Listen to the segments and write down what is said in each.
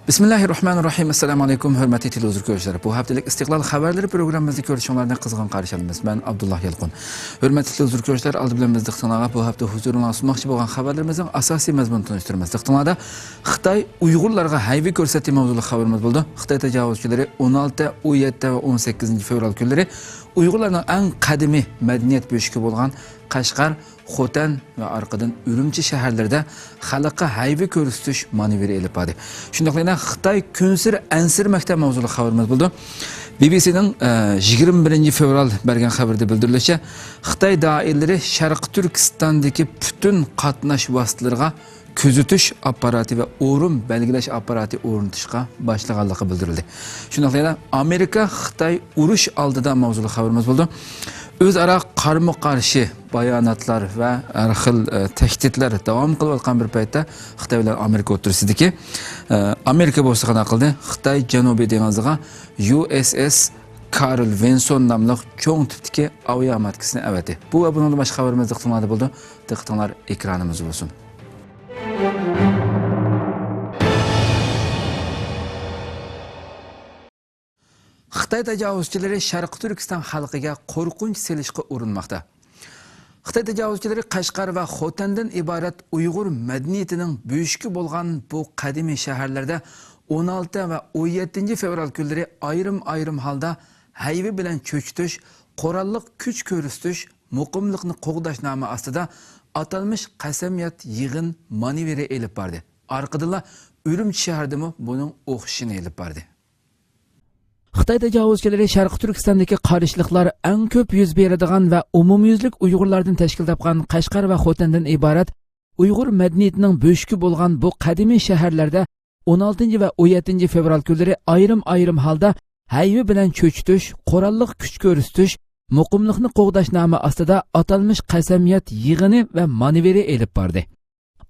Bismillahirrahmanirrahim. Assalamu alaykum, hörmətli televizor görüşləri. Bu haftalik İstiqlal xəbərləri proqramımızda görüşənlərlə qızğın qarşılayırıq. Mən Abdullah Yalqın. Hörmətli televizor görüşləri, aldı bilan bizdə xəbərlərə bu hafta huzuruna sunmaqçı bolğan xəbərlərimizin əsas məzmununu tanışdırırıq. Xəbərlərdə Xitay Uyğurlarga hayvi göstərdiyi mövzulu xəbərimiz oldu. Xitay təcavüzçüləri 16, 17 və 18 fevral günləri Uyğurların ən qədimi mədəniyyət bölüşü bolğan Qashqar, Xotan ve arkadan Ürümçi şehirlerde halka hayvi körüstüş manevri elip adı. Şundaqlayla Xitay künsür ensir məktəb mavzulu xəbərimiz buldu. BBC'nin 21 fevral bergen xəbərdə bildirilişi, Xitay dairleri Şərq Türkistan'daki bütün qatnaş vasıtlarına közütüş aparatı ve uğrum belgileş aparatı ornatışqa başlığanlığı bildirildi. Şundaqlayla Amerika Xitay uruş aldıda mavzulu xəbərimiz buldu. Özara karma karşı bayanatlar ve arxil tehditler devam kılıyotgan bir paytda Xitay bilan Amerika o'tirishdiki, Amerika bo'lsa qana qildi, Xitay Janubiy dengiziga USS Carl Vinson nomli cho'ng tipdagi aviamatkasini avatdi. Bu va bundan boshqa xabarimiz diqqatingizda bo'ldi. Diqqatinglar ekranimiz bo'lsin. Xitay təcavüzçiləri Şərq Türkistan xalqiga qo'rqinch selishga urinmoqda. Xitay təcavüzçiləri Qashqar və Xotandan ibaret Uyğur mədəniyyətinin böyüşkü bolğan bu qədimi şəhərlərdə 16 və 17 fevral günləri ayrım halda hayvi bilan çökütüş, qorallıq küç körüstüş, muqimliqni qoğdaş namı aslida atalmış qasamiyat yığın manevri elib bardı. Arqadınla Ürümçi şəhərdimi bunun oxşişini elib bardı. Xitay təcavüzçiləri Şərq Türkistandakı qarışlıqlar ən köp yüz beradigan və umumyüzlük Uyğurlardan təşkil tapqan Qashqar və Xotandan ibaret Uyğur mədəniyyətinin böyüşkü bolğan bu qədimi şəhərlərdə 16 və 17 fevral günləri ayrım halda hayvi bilan çökütüş, qorallıq küç körüstüş, muqimliqni qoğdaş namı aslida atalmış qasamiyat yığını və manevri elib bardı.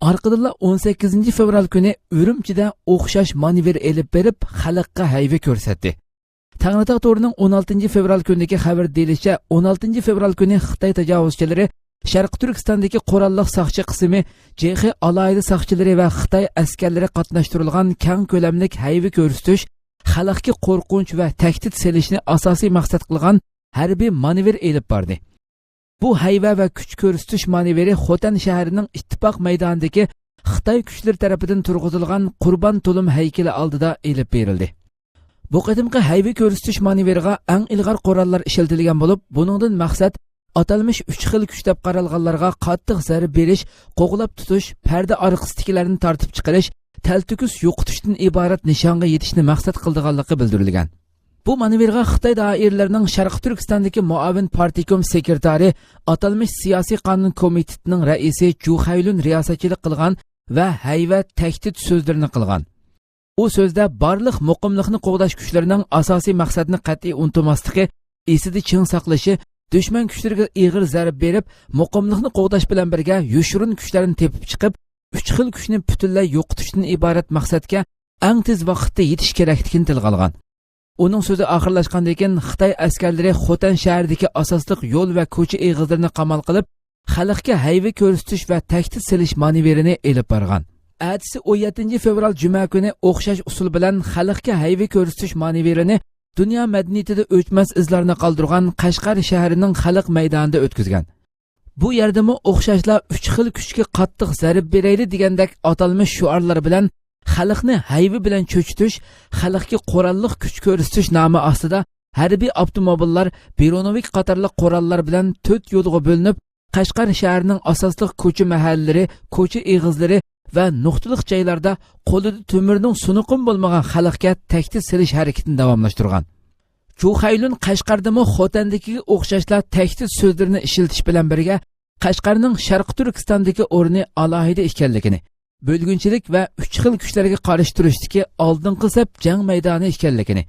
Arqadınla 18 fevral günü Ürümçide oxşaş manevri elib berib xalqqa hayvi göstərdi. Tağnataq Toru'nun 16 fevral günündeki haber deyilişçe 16 fevral günü Xitay təcavüzçiləri Şərq Türkistan'daki qorallıq saqçı qismi CX alaylı saqçıları ve Xitay askerleri qatnaşdırılğan kən köləmlik hayvi görüstüş, xalqqa qorqunç ve təhdid selişini asasi maqsad qılğan hərbi manevr elib bardı. Bu hayva ve küç görüstüş manevri Xotan şəhərinin ittifaq meydanındaki Xitay güçleri tarafından turğuzulğan Qurban Tulum heykeli aldıda elib berildi. Bu qadimki hayvi görüstüş manevriga eng ilg'or qurollar ishlatilgan bo'lib, buningdan maqsad atalmış 3 xil kuch deb qaralganlarga qattiq zarb berish, qo'g'lab tutish, parda orqasidagilarni tortib chiqarish, taltukis yo'qotishdan iborat nishonga yetishni maqsad qildiganligi bildirilgan. Bu manevrga Xitoy doiralarining Sharq Turkistondagi muavin partikom sekretari, atalmış siyosiy qonun komitetining raisi Ju Haylun riyosatchilik qilgan va hayva tahdid so'zlarini qilgan. O sözde barlıq muqimliqni qoğdaş güçlerining asosiy maqsadini qat'iy unutmasligi, esida ching saqlashi, düşman güçlariga ig'ir zarb berib, muqimliqni qo'g'dash bilan birga yushurun kuchlarni tepib chiqib, 3 xil kuchni butunlay yo'qotishdan iborat maqsadga eng tez vaqtda yetish kerakligini tilga olgan. Uning so'zi oxirlashgandan keyin Xitoy askarlari Xotan shahridagi asosliq yo'l va ko'cha eg'izlarini qamal qilib, xalqqa hayvi ko'rsatish va tahdid silish manevrini elib borgan. Ertesi 17 fevral Cuma günü o'xshash usul bilan xalqqa hayvi ko'rsatish manevrini dünya madaniyatida o'chmas izlarni qoldirgan Qashqar shahrining xalq maydonida o'tkazgan. Bu yerdami o'xshashlar 3 xil kuchga qattiq zarb berayli degandek atalmış shuarlar bilan xalqni hayvi bilan cho'chitish, xalqga qorallıq kuch ko'rsatish nomi ostida harbiy avtomobillar, Beronovik qatorli qurollar bilan 4 yo'lga bo'linib, Qashqar shahrining asosliq ko'cha mahallari, ko'cha eg'izlari ve nuqtaliq joylarda qo'lida to'mirning sunuqim bo'lmagan xalqqa tahdid silish harakatini davomlashtirgan. Ju Haylun Qashqardami Xotandagiga o'xshashlar tahdid so'zlarini ishiltish bilan birga Qashqarning Sharq Turkistondagi o'rni alohida ekanligini, bo'lgunchilik va 3 xil kuchlarga qarshi turishdagi oldingi saf jang maydoni ekanligini,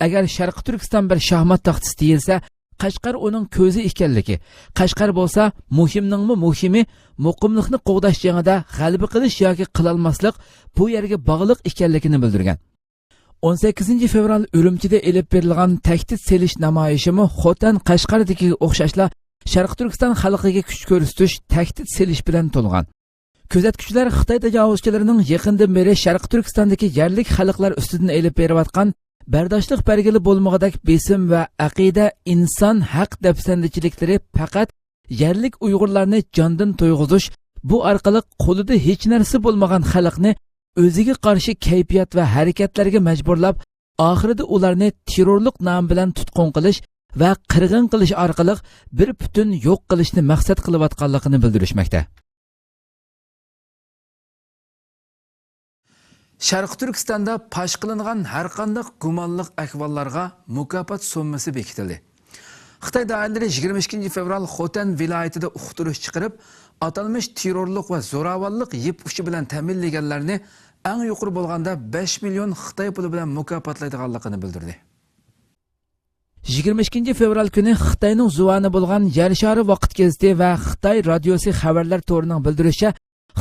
agar Sharq Turkiston bir shaxmat taxtasi deyilsa, Qashqar onun ko'zi ekanligi, Qashqar bo'lsa muhimningmi muhimi muqimliqni qo'g'dash jangida g'alaba qilish yoki qilolmaslik bu yerga bog'liq ekanligini bildirgan. 18 fevral Ürümçide elib berilgan tahdid selish namoyishimi Xotan Qashqardagi o'xshashlar Sharq Turkiston xalqiga kuch ko'rsatish, tahdid selish bilan to'lgan. Kuzatuvchilar Xitoy tajovuzchilarining yaqindan beri Sharq Turkistondagi yerlik xalqlar ustidan elib berayotgan bardoshlik belgili bo'lmagidak besim va aqida inson haq dafsandichiliklari faqat yerlik Uyg'urlarni jondan to'yg'izish, bu orqali qo'lida hech narsa bo'lmagan xalqni o'ziga qarshi kayfiyat va harakatlarga majburlab, oxirida ularni terrorlik nomi bilan tutqun qilish va qirg'in qilish orqali bir butun yo'q qilishni maqsad qilayotganligini bildirishmoqda. Sharq Turkistonda pash qilingan har qanday gumonliq ahvollarga mukofot summasi bekitildi. Xitoy doiralari 22 fevral Xotan viloyatida uqtirish chiqarib, atalmış terrorlik va zo'ravonlik yip uchi bilan ta'minlaganlarni eng yuqori bo'lganda 5 million Xitoy puli bilan mukofotlaydiganligini bildirdi. 22 fevral kuni Xitoyning zuvani bo'lgan Yer shari vaqt gazeti va Xitoy radiosi xabarlar to'rining bildirishicha,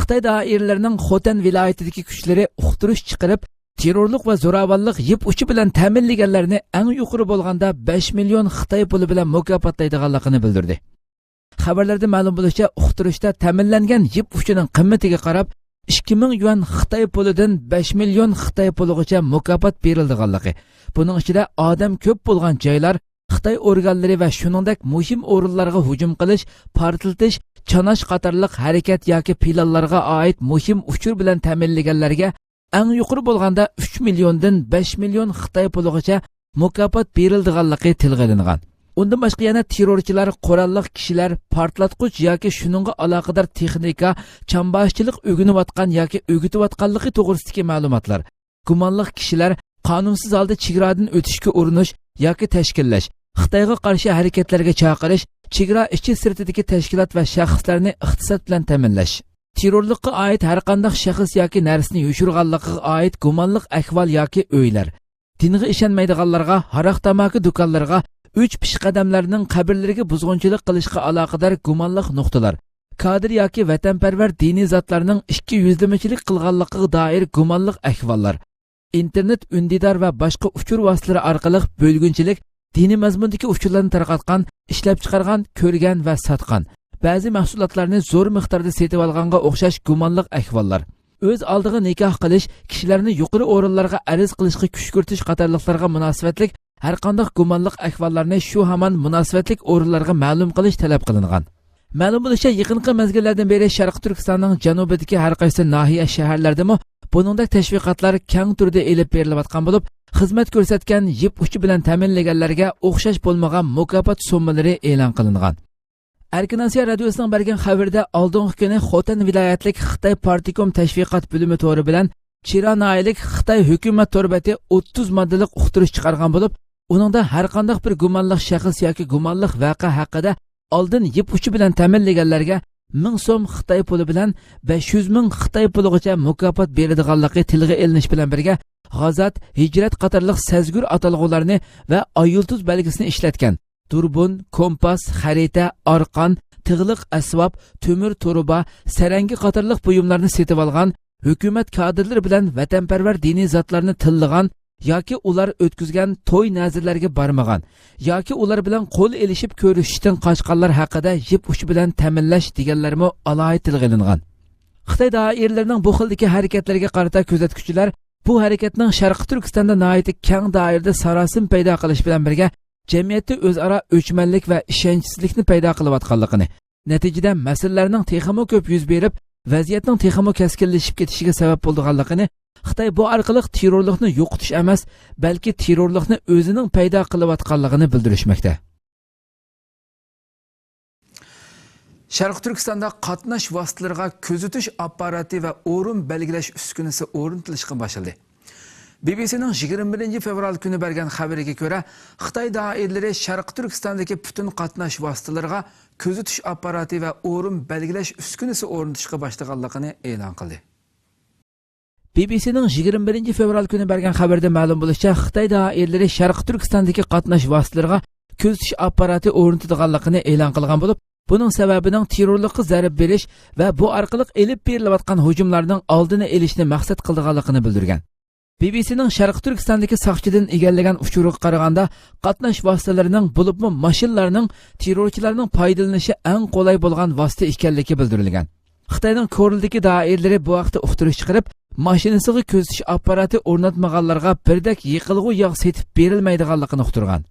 Xitoy doiralarining Xotan viloyatidagi kuchlari uqtirish chiqarib, terrorlik va zo'ravonlik yip uchi bilan ta'minlaganlarni eng yuqori bo'lganda 5 million Xitoy puli bilan mukofotlaydiganligini bildirdi. Xabarlarda ma'lum bo'lishicha, uqtirishda ta'minlangan yip uchining qimmatiga qarab 2000 yuan Xitoy pulidan 5 million Xitoy puligacha mukofot berildiganligi. Buning ichida odam ko'p bo'lgan joylar, Xitoy organlari va shuningdek muhim o'rinlarga hujum qilish, portlatish, chanash qatorliq harakat yoki planlarga oid muhim uchur bilan ta'minlaganlarga eng yuqori bo'lganda 3 milliondan 5 million Xitoy puligacha mukofot berildiganligi tilga olingan. Undan boshqa yana terrorchilar, qurolliq kishilar, portlatqich yoki shuningga aloqador texnika, chambashchilik o'rganayotgan yoki o'rgatayotganligi to'g'risidagi ma'lumotlar, gumonliq kishilar qonunsiz holda chegaradan o'tishga urinish yoki tashkillash, Xitoyga qarshi harakatlarga chaqirish, chegara ichi sirtidagi tashkilot va shaxslarni iqtisod bilan ta'minlash, terrorlikqa oid har qanday shaxs yoki narsani yushirganligiga oid gumonliq ahvol yoki o'ylar, dinga ishonmaydiganlarga, haroq tamaki do'konlarga, 3 peshqadamlarning qabrlariga buzg'unchilik qilishga aloqador gumonliq nuqtalar, kadr yoki vatanparvar diniy zotlarning ikki yuzlamachilik qilganligiga doir gumonliq ahvollar, internet undidor va boshqa uchur vositalari orqali bo'lgunchilik, diniy mazmundagi uchurlarni tarqatgan, ishlab chiqargan, ko'rgan va sotgan, ba'zi mahsulotlarni zo'r miqdorda setib olganga o'xshash gumonliq ahvollar, o'z oldiga nikoh qilish, kishilarni yuqori o'rinlarga arz qilishga kuch kiritish qatorliqlarga munosabatlik har qanday gumonliq ahvollarni shu hamon munosabatlik o'rinlarga ma'lum qilish talab qilingan. Ma'lum bo'lishicha, yaqinqi mezgillardan beri Sharq Turkistonning janubidagi har qaysi nahiya shaharlardami buningdek tashviqotlar keng turda elib berilayotgan bo'lib, xizmat ko'rsatgan yip uchi bilan ta'minlaganlarga o'xshash bo'lmagan mukofot summalari e'lon qilingan. Erkinasiya radiosining bergan xabarda oldingi kuni Xotan viloyatlik Xitoy Partikom tashviqot bo'limi to'ri bilan Chiranaylik Xitoy hukumat to'rbati 30 moddalik uqtirish chiqargan bo'lib, uningda har qanday bir gumonliq shaxs yoki gumonliq voqea haqida oldin yip uchi bilan ta'minlaganlarga 1000 so'm Xitoy puli bilan 500 ming Xitoy puligacha mukofot beradiganligi tilga elinish bilan birga g'azot, hijrat qatorliq sezgur atalg'ularni va oyulduz belgisini ishlatgan turbun, kompas, xarita, arqon, tig'liq asbob, to'mir to'ruba, sarangi qatorliq buyumlarni setib olgan, hukumat kadrlari bilan vatanparvar diniy zotlarni tillagan yoki ular o'tkazgan to'y nazirlarga barmagan yoki ular bilan qo'l elishib ko'rishishdan qochganlar haqida yip uchi bilan ta'minlash deganlarmi alohida tilga olingan. Xitoy doiralarining bu xildagi harakatlarga qarata kuzatuvchilar bu harakatning Sharq Turkistonda nihoyat keng doirada sarosim paydo qilish bilan birga jamiyatda o'zaro o'chmanlik va ishonchsizlikni paydo qilayotganligini, natijada masalalarning texmo ko'p yuz berib, vaziyatning texmo kaskinlashib ketishiga sabab bo'lganligini, Xitoy bu orqali terrorlikni yo'qotish emas, balki terrorlikni o'zining paydo qilayotganligini bildirishmoqda. Sharq Turkistonda qatnash vositalariga kuzatish apparati va o'rin belgilash uskunasi o'rnatilishga boshlandi. BBC'ning 21 fevral kuni bergan xabariga ko'ra, Xitoy doiralari Sharq Turkistondagi butun qatnash vositalariga kuzatish apparati va o'rin belgilash uskunasi o'rnatishga boshlaganligini e'lon qildi. BBC'ning 21 fevral kuni bergan xabarda ma'lum bo'lishicha, Xitoy doiralari Sharq Turkistondagi qatnash vositalariga kuzatish apparati o'rnatilganligini e'lon qilgan bo'lib, buning sababining terrorlikqa zarb berish va bu orqali elib berilayotgan hujumlarning oldini olishni maqsad qilganligini bildirgan. BBC'ning Sharq Turkistondagi soqchidan egallagan uchuriga qaraganda, qatnash vositalarining bo'libmi mashinlarning terrorchilarning foydalanishi eng qulay bo'lgan vosita ekanligi bildirilgan. Xitoyning Korildagi doiralari bu vaqtda uqtirish chiqarib, mashinasiga ko'zitish apparati o'rnatmaganlarga birdak yiqilg'u yog' setib berilmaydiganligini uqtirgan.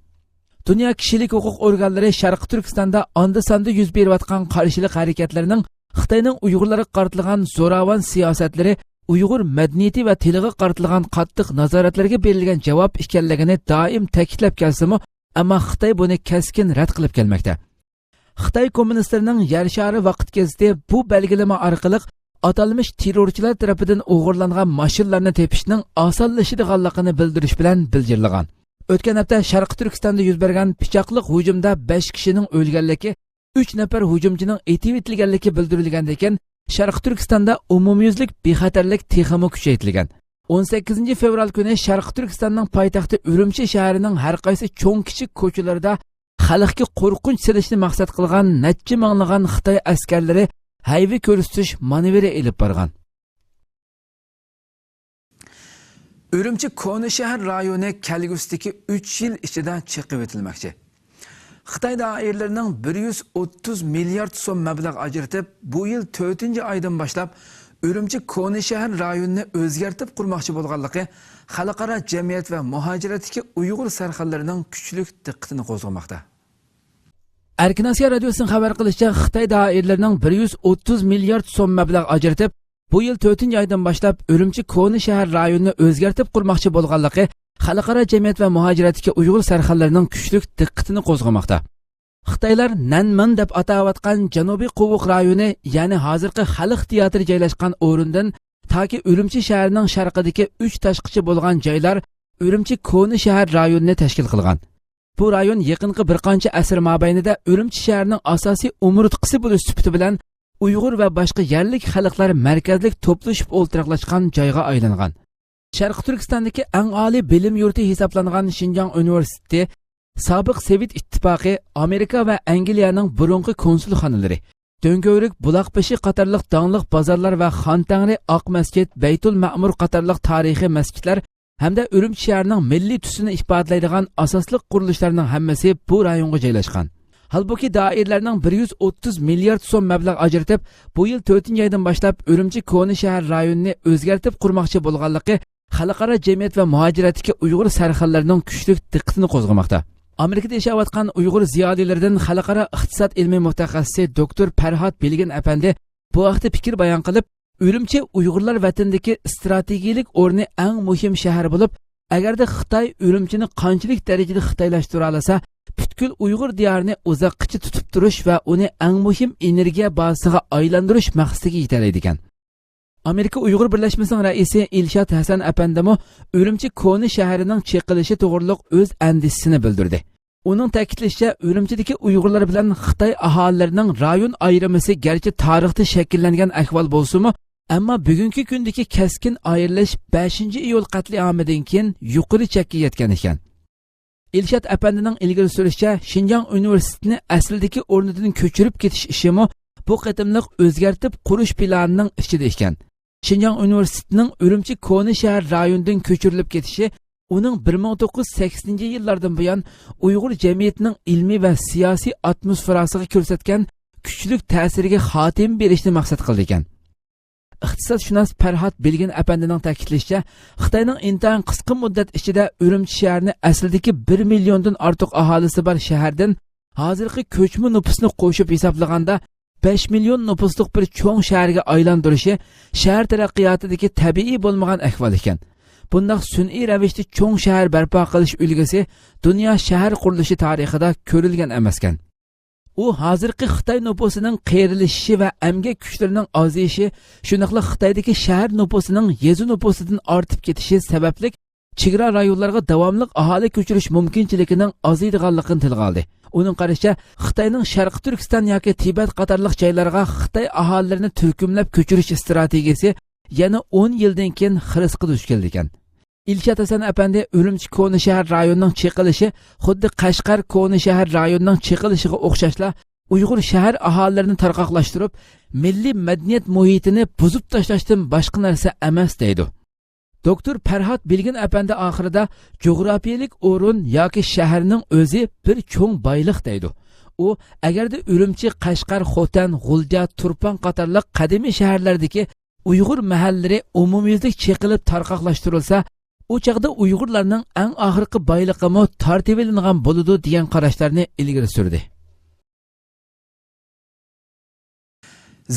Dünya kishilik huquq organlari Sharqi Turkistonda onda-sonda yuz berayotgan qarshilik harakatlarining Xitoyning Uyg'urlarga qaratilgan zo'ravon siyosatlari Uyg'ur madaniyati va tiliga qaratilgan qattiq nazoratlarga berilgan javob ekanligini doim ta'kidlab kelsa-mu, ammo Xitoy buni keskin rad qilib kelmoqda. Xitoy kommunistlarining Yer shari vaqt gazeti bu belgilama orqali atalmış terrorchilar tarafidan o'g'irlangan mashinalarni tepishning osonlashadiganligini bildirish bilan bildirilgan. O'tgan hafta Sharqi Turkistonda yuz bergan pichoqliq hujumda 5 kishining o'lganligi, 3 nafar hujumchining etib etilganligi bildirilgan ekan, Sharqi Turkistonda umumyuzlik bexatarlik texmi kuchaytirilgan. 18 fevral kuni Sharqi Turkistonning poytaxti Urumchi shahrining har qaysi cho'ng-kichik ko'chalarida xalqga qo'rqinch selishni maqsad qilgan necha minglagan Xitoy askarlari hayvi ko'rsatish manevri elib borgan. Urumchi Koni shahar rayoni kelgusidagi 3 yil ichida chiqib o'tilmoqchi. Xitoy doiralarining 130 milliard so'm mablag' ajratib, bu yil 4-oydan boshlab Urumchi Koni shahar rayonini o'zgartib qurmoqchi bo'lganligi xalqaro jamiyat va muhojiratdagi Uyg'ur sarxonlarining kuchli diqqatini qo'zg'amoqda. Erkin Osiyo radiosining xabar qilishicha, Xitoy doiralarining 130 milliard so'm mablag' ajratib, bu yil 4-oydan boshlab Urumchi Koni shahar rayonini o'zgartib qurmoqchi bo'lganligi xalqaro jamiyat va muhojiratdagi Uyg'ur sarxonlarining kuchli diqqatini qo'zg'amoqda. Xitoylar Nanman deb atayotgan Janubiy Quvuq rayoni, ya'ni hozirgi Xalq teatri joylashgan o'rindan toki Urumchi shahrining sharqidagi 3 tashqichi bo'lgan joylar Urumchi Koni shahar rayonini tashkil qilgan. Bu rayon yaqinqi bir qancha asr mobaynida Urumchi shahrining asosiy umurtqisi bo'lish sifati bilan Uyg'ur va boshqa yerlik xalqlar markazlik to'plashib o'ltiraqlashgan joyga aylangan. Sharqi Turkistondagi eng oliy bilim yurti hisoblangan Xinjiang universiteti, sobiq Sovet ittifoqi, Amerika va Angliyaning burungi konsulxonalari, Do'ngko'rik, Buloqbashi qatorliq donliq bozorlar va Xontangri, Oq masjid, Baytul Ma'mur qatorliq tarixiy masjidlar hamda Urumchi shahrining milliy tusini ifodalaydigan asosli qurilishlarning hammasi bu rayonga joylashgan. Halbuki doirlarning 130 milliard so'm mablag' ajratib, bu yil 4-oydan boshlab Urumchi Koni shahar rayonini o'zgartib qurmoqchi bo'lganligi xalqaro jamiyat va muhojiratdagi Uyg'ur sarxonlarining kuchli diqqatini qo'zg'amoqda. Amerikada yashayotgan Uyg'ur ziyolilaridan xalqaro iqtisod ilmiy mutaxassisi doktor Farhod Bilgin apandi bu vaqtda fikr bayon qilib, Urumchi Uyg'urlar vatandagi strategik o'rni eng muhim shahar bo'lib, agarda Xitoy Urumchini qanchalik darajada xitoylashtira olsa, butkul Uyg'ur diyorini uzoqqa tutib turish va uni eng muhim energiya bazasiga aylantirish maqsadiga yetadi ekan. Amerika Uyg'ur birlashmasining raisi Ilshod Hasan apandimi Urumchi Koni shahrining cheqilishi to'g'riliq o'z andisini bildirdi. Uning ta'kidlashicha, Urumchidagi Uyg'urlar bilan Xitoy aholilarining rayon ayrimisi garchi tarixda shakllangan ahvol bo'lsa-mu, ammo bugungi kundagi keskin ayrilish 5-iyul qatliamidan keyin yuqori chekka yetgan ekan. Ilshod apandining ilgari surishicha, Xinjiang universitetini asldagi o'rnidan ko'chirib ketish ishimi bu qatimliq o'zgartib qurish planining ichida ekan. Xinjiang universitetining Urumchi Koni shahar rayonidan ko'chirilib ketishi uning 1980-yillardan buyon Uyg'ur jamiyatining ilmiy va siyosiy atmosferasiga ko'rsatgan kuchli ta'siriga xotim berishni maqsad qildi ekan. Iqtisodshunos Farhod Bilgin apandining ta'kidlashicha, Xitoyning intayin qisqa muddat ichida Urumchi shahrini asldagi 1 milliondan ortiq aholisi bor shahardan hozirgi ko'chma nupusni qo'shib hisoblaganda 5 million nupuslik bir cho'ng shaharga aylantirishi shahar taraqqiyotidagi tabiiy bo'lmagan ahvol ekan. Bunday sun'iy ravishda cho'ng shahar barpo qilish ulgisi dunyo shahar qurilishi tarixida ko'rilgan emaskan. U hozirgi Xitoy nupusining qeyrilishi va emgak kuchlarining ozayishi, shuningdek Xitoydagi shahar nupusining yezi nupusidan ortib ketishi sababli chegara rayonlarga davomli aholi ko'chirish mumkinchiligining ozaydiganligini tilga oldi. Uning qarashicha, Xitoyning Sharqi Turkiston yoki Tibet qatorliq joylarga Xitoy aholilarini turkumlab ko'chirish strategiyasi yana 10 yildan keyin xirasga duch keldi ekan. Ilshod Hasan apandi Urumchi Koni shahar rayonining chiqilishi xuddi Qashqar Koni shahar rayonining chiqilishiga o'xshashla Uyg'ur shahar aholilarini tarqoqlashtirib, milliy madaniyat muhitini buzib tashlashdan boshqa narsa emas deydi. Doktor Farhod Bilgin apandi oxirida geografiyalik o'rin yoki shaharning o'zi bir cho'ng boyliq deydi. u agarda Urumchi, Qashqar, Xotan, G'ulja, Turpan qatorliq qadimiy shaharlardagi Uyg'ur mahallari umumyuzlik cheqilib tarqoqlashtirilsa, u chaqda Uyg'urlarning eng oxirgi boyligimi tortib olingan bo'ladi degan qarashlarni ilgari surdi.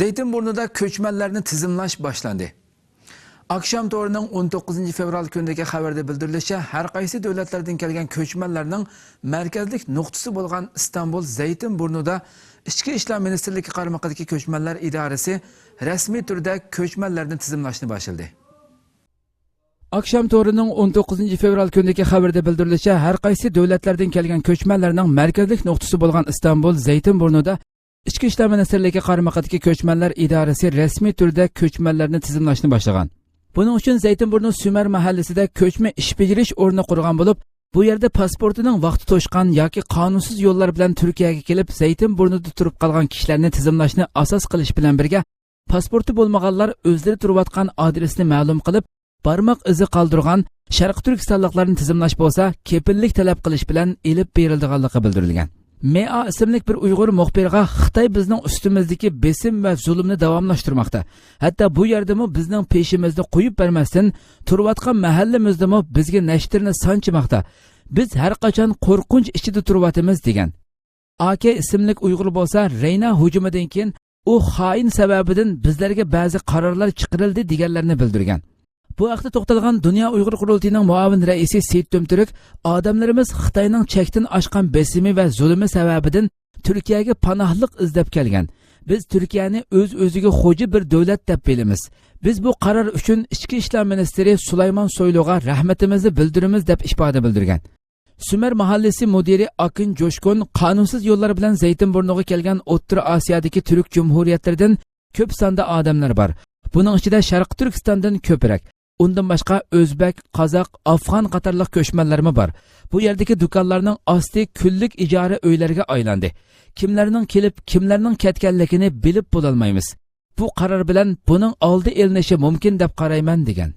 Zeytinburnu'da ko'chmanlarni tizimlash boshlandi. Akşam to'rining 19 fevral kunidagi xabarda bildirilishicha, har qaysi davlatlardan kelgan ko'chmanlarning markazlik nuqtasi bo'lgan İstanbul Zeytinburnu'da Ichki ishlar ministrligi qaramog'idagi ko'chmanlar idorasi rasmiy turda ko'chmanlarni tizimlashni boshladi. Akşam to'rining 19 fevral kunidagi xabarda bildirilishicha, har qaysi davlatlardan kelgan ko'chmanlarning markazlik nuqtasi bo'lgan İstanbul Zeytinburnu'da Ichki ishlar ministrligi qaramog'idagi ko'chmanlar idorasi rasmiy turda ko'chmanlarni tizimlashni boshlagan. Bunun uchun Zeytinburnu Sümer mahallasida ko'chma ish bajarish o'rni qurgan bo'lib, bu yerda pasportining vaqti to'shgan yoki qonunsiz yo'llar bilan Turkiyaga kelib Zeytinburnuda turib qolgan kishilarni tizimlashni asos qilish bilan birga, pasporti bo'lmaganlar o'zlari turayotgan adresni ma'lum qilib, barmoq izi qoldirgan Sharq Turkistonliklarni tizimlash bo'lsa, kepillik talab qilish bilan elib berilganligi bildirilgan. M.A. ismli bir Uyg'ur muxbirga Xitoy bizning ustimizdagi besim va zulmni davomlashtirmoqda. Hatto bu yerdami bizning peshimizni qo'yib bermasdan turayotgan mahallamizdami bizga nashtirni sanchmoqda. Biz har qachon qo'rqinch ichida turayotimiz degan. AK ismli Uyg'ur bo'lsa, Reyna hujumidan keyin u xoin sababidan bizlarga ba'zi qarorlar chiqarildi deganlarni bildirgan. Bu haqda to'xtalgan Dünya Uyg'ur qurultiyining muavin raisi Seyit Tömtürk, odamlarimiz Xitoyning chekdan oshgan besimi va zulmi sababidan Turkiyaga panohlik izlab kelgan. Biz Turkiyani o'z-o'ziga xo'ja bir davlat deb bilamiz. Biz bu qaror uchun Ichki ishlar ministri Sulaymon Soyluga rahmatimizni bildiramiz deb ifoda bildirgan. Sümer mahallasi mudiri Akin Joshkun qonunsiz yo'llar bilan Zeytinburnuga kelgan O'rta Osiyodagi turk jumhuriyatlaridan ko'p sonda odamlar bor. Buning ichida Sharq Turkistondan ko'proq. Undan boshqa O'zbek, Qozoq, Afg'on qatorliq ko'chmanlarmi bor. Bu yerdagi do'konlarning osti kunlik ijara uylariga aylandi. Kimlarning kelib, kimlarning ketganligini bilib bo'lolmaymiz. Bu qaror bilan buning oldi elinishi mumkin deb qarayman degan.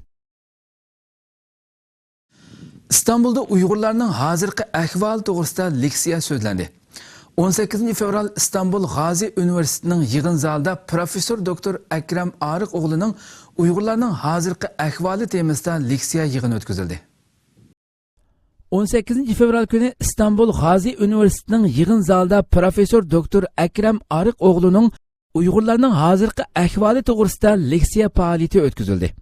İstanbulda Uyg'urlarning hozirgi ahvoli to'g'risida leksiya so'zlandi. 18 fevral İstanbul Gazi Üniversitesining yig'in zalida professor doktor Akram Ariq o'g'lining Uyg'urlarning hozirgi ahvoli temasida leksiya yig'ini o'tkazildi. 18 fevral kuni İstanbul Gazi Üniversitesining yig'in zalida professor doktor Akram Ariq o'g'lining Uyg'urlarning hozirgi ahvoli to'g'risida leksiya faoliyati o'tkazildi.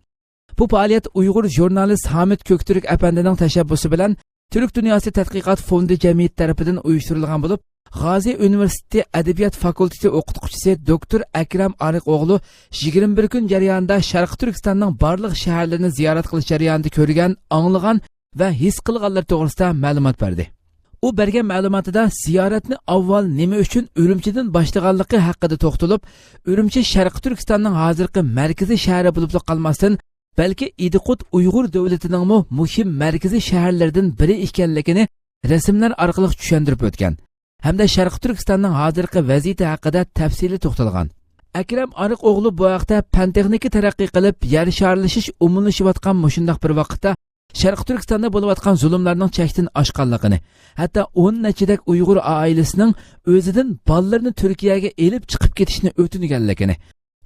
Bu faoliyat Uyg'ur jurnalist Hamid Ko'ktürk apandining tashabbusi bilan Türk Dunyosi tadqiqot fondi jamiyat tarafidan uyushtirilgan bo'lib, Gazi Üniversitesi Adabiyot fakulteti o'qituvchisi doktor Akram Ariq o'g'li 21 kun jarayonida Sharq Turkistonning barliq shaharlarini ziyorat qilish jarayonida ko'rgan, anglagan va his qilganlar to'g'risida ma'lumot berdi. U bergan ma'lumotida ziyoratni avval nima uchun Urumchidan boshlaganligi haqida to'xtalib, Urumchi Sharq Turkistonning hozirgi markaziy shahri bo'lib qolmasdan, balki Idiqut Uyg'ur davlatining muhim markaziy shaharlaridan biri ekanligini rasmlar orqali tushuntirib o'tgan. Hamda Sharq Turkistonning hozirgi vaziyati haqida tafsili to'xtalgan. Akram Ariq o'g'li bu vaqtda fan texnika taraqqiy qilib, yer sharlashish umumlashayotgan mushundaq bir vaqtda Sharq Turkistonda bo'layotgan zulmlarning chekdan oshganligini, hatto 10 nechadak Uyg'ur oilasining o'zidan bolalarini Turkiyaga elib chiqib ketishni o'tinganligini,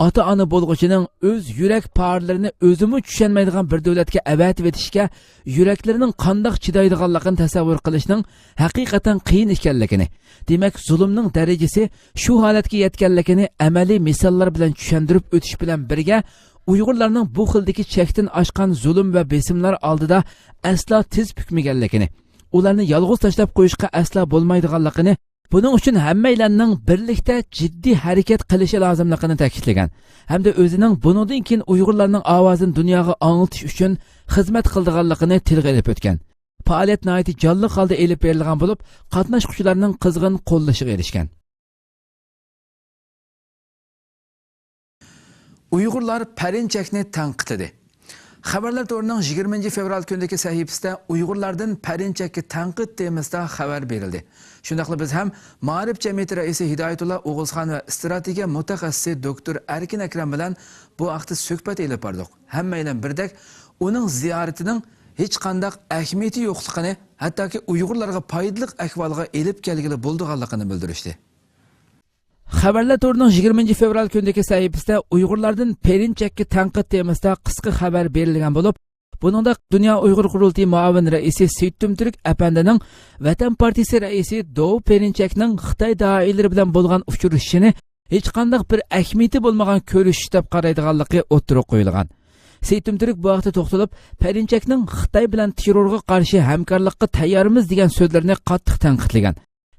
ota-ona bo'lg'uchining o'z yurak parlarini o'zimi tushunmaydigan bir davlatga avatib etishga yuraklarining qandoq chidaydiganligini tasavvur qilishning haqiqatan qiyin ekanligini, demak zulmning darajasi shu holatga yetganligini amaliy misollar bilan tushuntirib o'tish bilan birga Uyg'urlarning bu xildagi chekdan oshgan zulm va besimlar oldida aslo tiz bukmaganligini, ularni yolg'iz tashlab qo'yishga aslo bo'lmaydiganligini, buning uchun hammalarning birlikda jiddiy harakat qilishi lozimligini ta'kidlagan hamda o'zining bundan keyin Uyg'urlarning ovozini dunyoga anglatish uchun xizmat qildiganligini tilga olib o'tgan. Faoliyat nihoyat jonli holda elib berilgan bo'lib, qatnashuvchilarning qizg'in qo'llashiga erishgan. Uyg'urlar Perinchakni tanqidladi. Xabarlar to'rining 20 fevral kunidagi sahifasida Uyg'urlardan Perinchakka tanqid temasida xabar berildi. Shundaqla biz ham Ma'rif jamiyati raisi Hidoyatullo O'g'ilxon va strategiya mutaxassisi doktor Arkin Akram bilan bu vaqtda suhbat elib bordik. Hammalar birdek uning ziyoratining hech qanday ahamiyati yo'qligini, hattoki Uyg'urlarga foydali ahvolga elib kelgili bo'lganligini bildirishdi. Xabarlar torining 20 fevral kundagi sahifasida Uyg'urlardan Perinchakka tanqid temasida qisqa xabar berilgan bo'lib, buningda Dunyo Uyg'ur qurultiyi muavin raisi Seytumturk apandining Vatan partiyasi raisi Dov Perinchakning Xitoy doiralari bilan bo'lgan uchrashishini hech qanday bir ahamiyati bo'lmagan ko'rish deb qaraydiganligi o'tirib qo'yilgan. Seytumturk bu vaqtda to'xtalib, Perinchakning Xitoy bilan terrorga qarshi hamkorlikka tayyormiz degan so'zlarini qattiq tanqidlagan.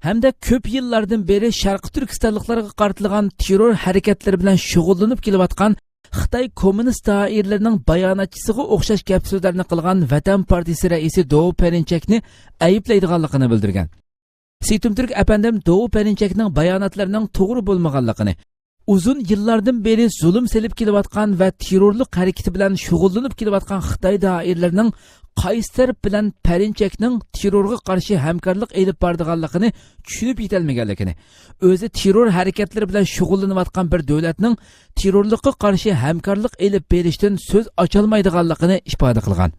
Hamda ko'p yillardan beri Sharq Turkistonliklarga qaratilgan terror harakatlari bilan shug'ullanib kelayotgan Xitoy kommunist doiralarining bayonotchisiga o'xshash gap so'zlarni qilgan Vatan partiyasi raisi Dov Perinchakni ayblaydiganligini bildirgan. Seytumturk apandim Dov Perinchakning bayonotlarining to'g'ri bo'lmaganligini, uzun yillardan beri zulm selib kelayotgan va terrorlik harakati bilan shug'ullanib kelayotgan Xitoy doiralarining qaysi taraf bilan Perinchakning terrorga qarshi hamkorlik elib bordiganligini tushunib yetolmaganligini, o'zi terror harakatlari bilan shug'ullanayotgan bir davlatning terrorlikqa qarshi hamkorlik elib berishdan so'z ocholmaydiganligini ifoda qilgan.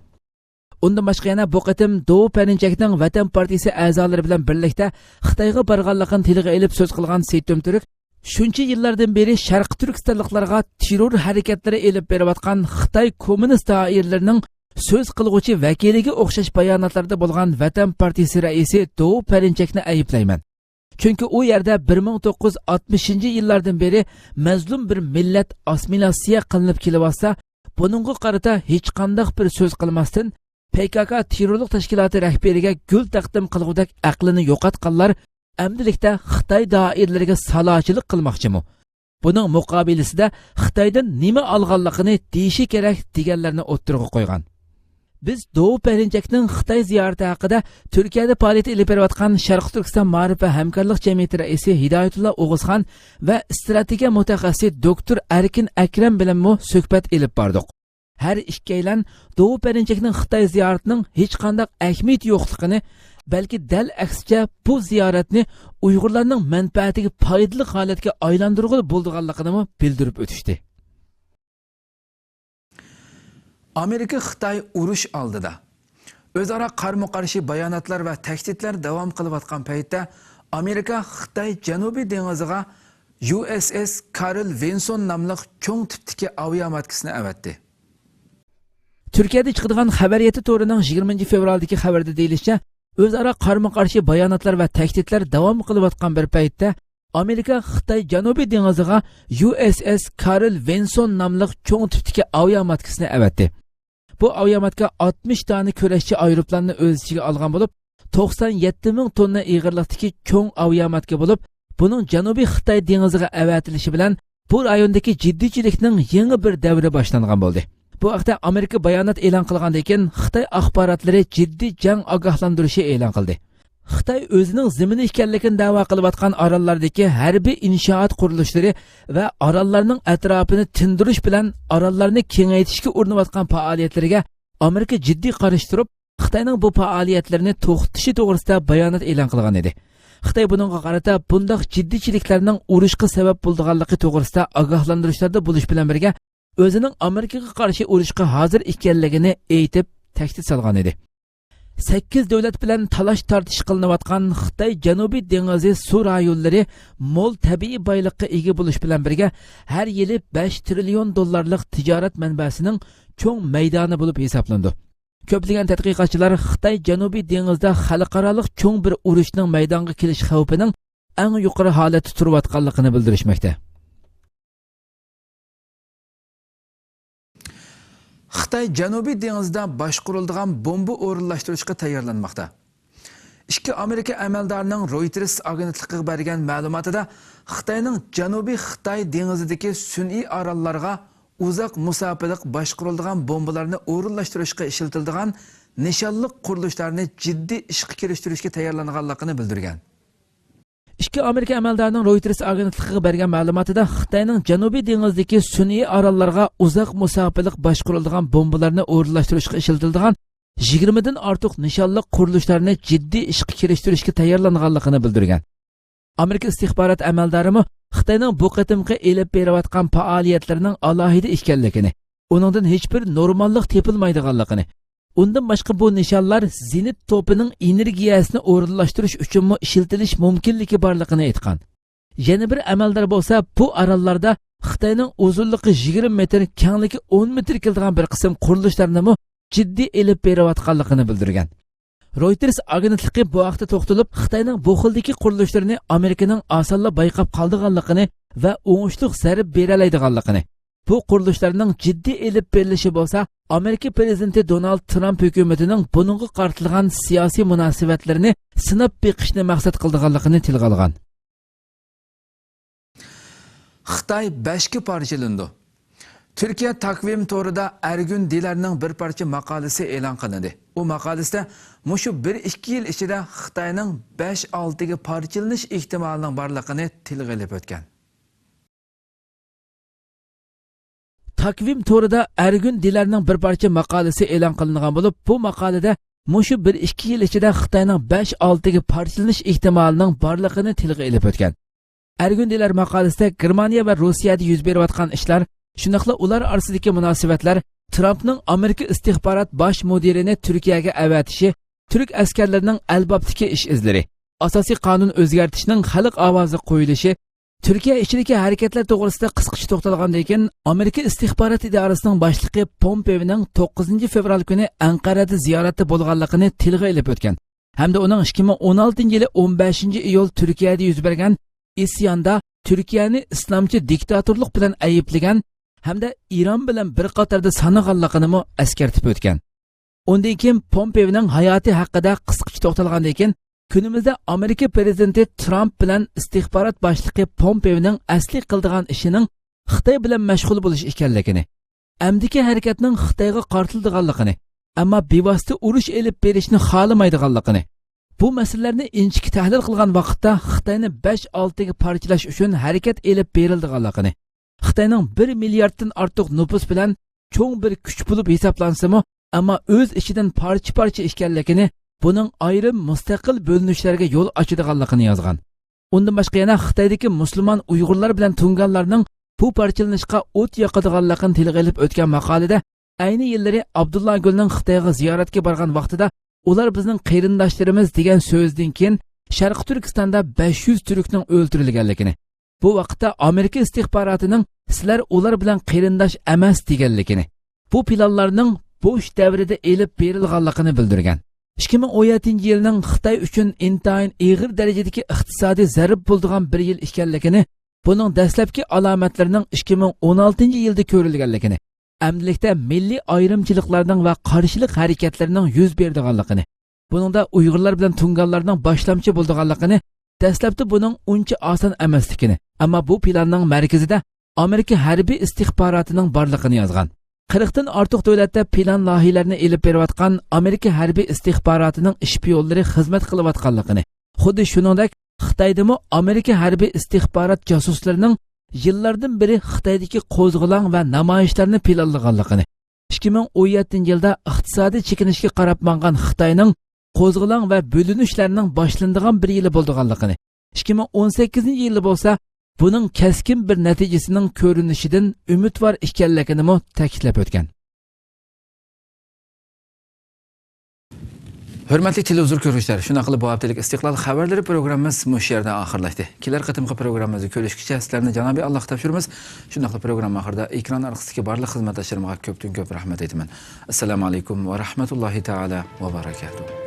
Undan boshqa yana bu qatim Dov Perinchakning Vatan partiyasi a'zolari bilan birlikda Xitoyga borganligini tilga elib so'z qilgan Seytumturk, shuncha yillardan beri Sharq Turkistonliklarga terror harakatlari elib berayotgan Xitoy kommunist doiralarining söz qilg'uchi vakiliga o'xshash bayonotlarda bo'lgan Vatan partiyasi raisi Dov Perinchakni ayblayman. Chunki u yerda 1960-yillardan beri mazlum bir millat assimilyatsiya qilinib kelyapsa, buningga qarata hech qanday bir so'z qilmasdan PKK terrorlik tashkiloti rahbariga gul taqdim qilgudek aqlini yo'qotganlar amdilikda Xitoy doiralariga salochilik qilmoqchimi? Buning muqobilisida Xitoydan nima olganligini deyishi kerak deganlarni o'ttirg'a qo'ygan. Biz Dov Perinchakning Xitoy ziyorati haqida Turkiyada faoliyat olib berayotgan Sharq Turkiston ma'rif va hamkorlik jamiyati raisi Hidoyatullo O'g'izxon va strategiya mutaxassisi doktor Arkin Akram bilan suhbat olib bordik. Har ikkalan Dov Perinchakning Xitoy ziyoratining hech qanday ahamiyati yo'qligini, balki dal aksicha bu ziyoratni Uyg'urlarning manfaatiga foydali holatga aylantirg'ili bo'lganligini bildirib o'tishdi. Amerika Xitoy urush oldida o'zaro qarama-qarshi bayonotlar va tahdidlar davom qilayotgan paytda Amerika Xitoy Janubiy dengiziga USS Carl Vinson nomli cho'ng tipdagi aviamatkasini avatdi. Turkiyada chiqadigan xabariyati to'rining 20 fevraldagi xabarda deyilishicha, o'zaro qarama-qarshi bayonotlar va tahdidlar davom qilayotgan bir paytda Amerika Xitoy Janubiy dengiziga USS Carl Vinson nomli cho'ng tipdagi aviamatkasini avatdi. Bu aviamatka 60 tane kurashchi aeroplanni o'z ichiga olgan bo'lib, 97 ming tonna ig'irlikdagi cho'ng aviamatka bo'lib, buning Janubiy Xitoy dengiziga avatilishi bilan bu rayondagi jiddiychilikning yangi bir davri boshlangan bo'ldi. Bu haqda Amerika bayonot e'lon qilgandan keyin Xitoy axborotlari jiddiy jang ogohlantirishi e'lon qildi. Xitoy o'zining zimini ekanligini da'vo qilayotgan orollardagi harbiy inshoot qurilishlari va orollarning atrofini tindirish bilan orollarni kengaytirishga urinayotgan faoliyatlariga Amerika jiddiy qarshi turib, Xitoyning bu faoliyatlarini to'xtatishi to'g'risida bayonot e'lon qilgan edi. Xitoy buningga qarata bunday jiddiychiliklarning urushga sabab bo'lganligi to'g'risida ogohlantirishlarda bo'lish bilan birga o'zining Amerikaga qarshi urushga hozir ekanligini aytib tahdid solgan edi. 8 davlat bilan talash tortish qilinayotgan Xitoy Janubiy dengizi suv rayonlari mo'l tabiiy boylikqa ega bo'lish bilan birga har yili 5 trillion dollarlik tijorat manbasining cho'ng maydoni bo'lib hisoblandi. Ko'plagan tadqiqotchilar Xitoy Janubiy dengizida xalqaroliq cho'ng bir urushning maydonga kelish xavfining eng yuqori holatda turayotganligini bildirishmoqda. Xitoy Janubiy dengizda boshqariladigan bomba o'rinlashtirishga tayyorlanmoqda. Ikki Amerika amaldorining Reuters agentligiga bergan ma'lumotida Xitoyning Janubiy Xitoy dengizidagi sun'iy orollarga uzoq musofirlik boshqariladigan bombalarni o'rinlashtirishga ishlatiladigan nishonli qurilishlarni jiddiy ishga kirishtirishga tayyorlanganligini bildirgan. Ikki Amerika amaldorining Reuters agentligiga bergan ma'lumotida Xitoyning Janubiy dengizdagi sun'iy orollarga uzoq musofirlik boshqariladigan bombalarni o'rinlashtirishga ishlatiladigan 20 dan ortiq nishonli qurilishlarni jiddiy ishga kirishtirishga tayyorlanganligini bildirgan. Amerika istixborot amaldori Xitoyning bu qatimqi elib berayotgan faoliyatlarining alohida ekanligini, uningdan hech bir normallik tepilmaydiganligini, undan boshqa bu nishonlar zenit to'pining energiyasini o'rinlashtirish uchun ishlatilish mumkinligi borligini aytgan. Yana bir amaldor bo'lsa, bu orollarda Xitoyning uzunligi 20 metr, kengligi 10 metr keladigan bir qism qurilishlarni jiddiy elib berayotganligini bildirgan. Reuters agentligi bu vaqtda to'xtalib, Xitoyning bu xildagi qurilishlarni Amerikaning osonla bayqab qoldiganligini va o'ngishli zarb bera oladiganligini, bu qurilishlarning jiddiy elib berilishi bo'lsa, Amerika prezidenti Donald Trump hukumatining buningga qartilgan siyosiy munosabatlarini sinab beqishni maqsad qilganligini tilga olgan. Xitoy 5 parchalandi. Türkiye takvim to'rida Ergün Dilerning bir parcha maqolasi e'lon qilindi. U maqolasida mushu 1-2 yil ichida Xitoyning 5-6 ga parchalanish ehtimolining borligini tilga olib o'tgan. Takvim to'rida Ergün Dilerning bir parcha maqolasi e'lon qilingan bo'lib, bu maqolada mushu 1-2 yil ichida Xitoyning 5-6 ga parchalanish ehtimolining borligini tilga olib o'tgan. Ergün Diler maqolasida Germaniya va Rossiyada yuz berayotgan ishlar, shunaqla ular orasidagi munosabatlar, Trumpning Amerika istixborot bosh mudirini Turkiyaga avatishi, Turk askarlarining albobdagi ish izlari, asosiy qonun o'zgartirishning xalq ovozi qo'yilishi, Turkiya ichidagi harakatlar to'g'risida qisqacha to'xtalgandan keyin Amerika istixborot idorasining boshlig'i Pompeoning 9 fevral kuni Anqarada ziyorati bo'lganligini tilga olib o'tgan. Hamda uning 2016-yili 15 iyul Turkiyada yuz bergan isyonda Turkiyani islomchi diktatorlik bilan ayiblagan hamda Iran bilan bir qatorda sanag'anligini eskartib o'tgan. Undan keyin Pompeoning hayoti haqida qisqacha to'xtalgandan keyin kunimizda Amerika prezidenti Trump bilan istixborot boshlig'i Pompeoning asli qildigan ishining Xitoy bilan mashg'ul bo'lish ekanligini, amdiki harakatning Xitoyga qartildiganligini, ammo bevosita urush elib berishni xohlamaydiganligini, bu masalalarni inchik tahlil qilgan vaqtda Xitoyni 5-6 ga parchalash uchun harakat elib berildiganligini, Xitoyning 1 milliarddan ortiq nüfus bilan cho'ng bir kuch bo'lib hisoblansa-mu, ammo o'z ichidan parcha-parcha ekanligini, buning ayrim mustaqil bo'linishlarga yo'l ochadiganligini yozgan. Undan boshqa yana Xitoydagi musulmon Uyg'urlar bilan tunganlarning bu parchalanishga o't yoqadiganligini tilga olib o'tgan maqolada, ayni yillari Abdullah Gulning Xitoyga ziyoratga borgan vaqtida ular bizning qarindoshlarimiz degan so'zdan keyin Sharq Turkistonda 500 turkning o'ldirilganligini, bu vaqtda Amerika istixborotining sizlar ular bilan qarindosh emas deganligini, bu planlarning bo'sh davrida elib berilganligini bildirgan. 2017-yilning Xitoy uchun intayin og'ir darajadagi iqtisodiy zarb bo'lgan bir yil ekanligini, buning dastlabki alomatlarining 2016-yilda ko'rilganligini, amdilikda milliy ayrimchiliklarning va qarshilik harakatlarining yuz berdiganligini, buningda Uyg'urlar bilan tunganlarning boshlamchi bo'lganligini, dastlabda buning uncha oson emasligini, ammo bu planning markazida Amerika harbiy istixborotining borligini yozgan. 40 dan ortiq davlatda plan loyihalarini elib berayotgan Amerika harbiy istixborotining ishpiyonlari xizmat qilayotganligini, xuddi shuningdek Xitoydami Amerika harbiy istixborot josuslarining yillardan beri Xitoydagi qo'zg'olon va namoyishlarni planlaganligini, 2017-yilda iqtisodiy chekinishga qarab mangan Xitoyning qo'zg'olon va bo'linishlarning boshlanadigan bir yili bo'lganligini, 2018-yili bo'lsa buning keskin bir natijasining ko'rinishidan umidvor ekanligini ta'kidlab o'tgan. Hurmatli televizor ko'ruvchilar, shuna qilib bu haftalik Istiqlol xabarlari programmamiz mush yerda oxirlashdi. Kelar qatimqi programmamizni ko'rishgacha sizlarni Janobiy Alloh topshiramiz. Shuna qilib programma oxirida ekran orqasidagi barliq xizmatdoshlarimga ko'pdan ko'p rahmat aytaman. Assalomu alaykum va rahmatullohi taala va barakatuh.